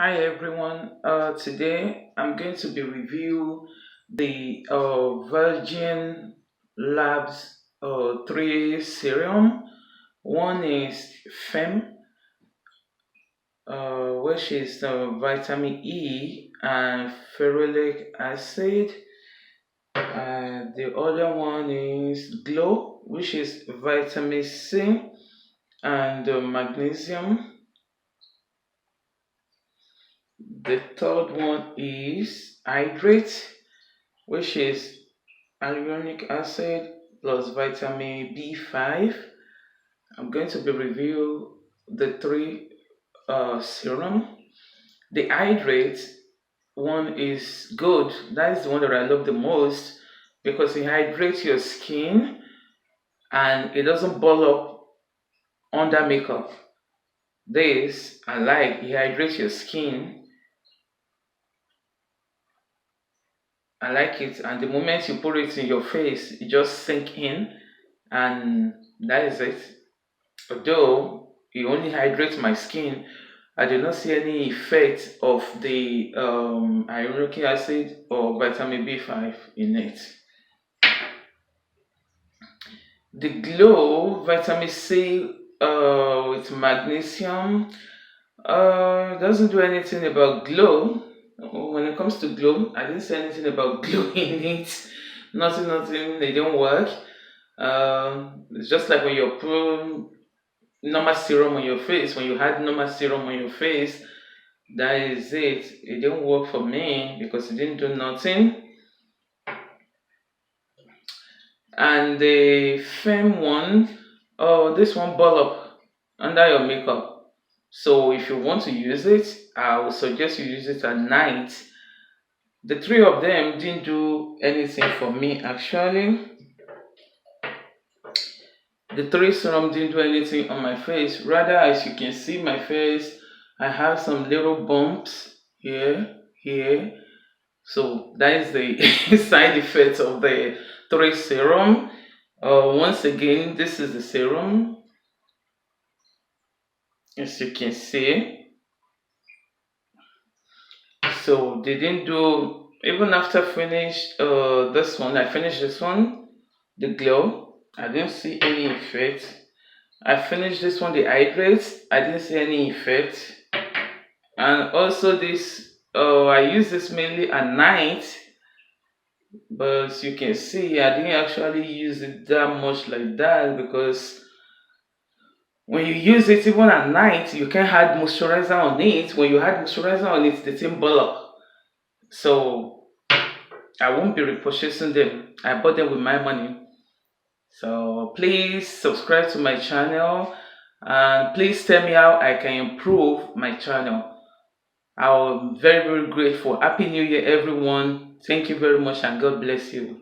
Hi everyone. Today I'm going to be review the Virgin Labs 3 serum. One is Fem, which is vitamin E and ferulic acid. The other one is Glow, which is vitamin C and magnesium. The third one is Hydrate, which is hyaluronic acid plus vitamin B5. I'm going to be review the three serum. The Hydrate one is good. That is the one that I love the most because it hydrates your skin and it doesn't ball up under makeup. This I like. It hydrates your skin. I like it, and the moment you put it in your face, it just sink in, and that is it. Although it only hydrates my skin, I do not see any effect of the hyaluronic acid or vitamin B5 in it. The Glow vitamin C with magnesium doesn't do anything about glow. When it comes to glow, I didn't say anything about glow in it. Nothing. They don't work. It's just like when you're putting normal serum on your face. When you had normal serum on your face, that is it. It didn't work for me because it didn't do nothing. And the Fem one, oh, this one ball up under your makeup. So if you want to use it, I would suggest you use it at night. The three of them didn't do anything for me actually. The three serum didn't do anything on my face. Rather, as you can see my face, I have some little bumps here. So that is the side effect of the three serum. Once again, this is the serum, as you can see. So they didn't do, even after finish this one, I finished this one, the Glow. I didn't see any effect. I finished this one, the Hydrate. I didn't see any effect. And also this, I use this mainly at night. But as you can see, I didn't actually use it that much like that because when you use it even at night, you can add moisturizer on it. When you add moisturizer on it, the thing ball up. So I won't be repurchasing them. I bought them with my money. So please subscribe to my channel and please tell me how I can improve my channel. I'm very grateful. Happy New Year everyone. Thank you very much and God bless you.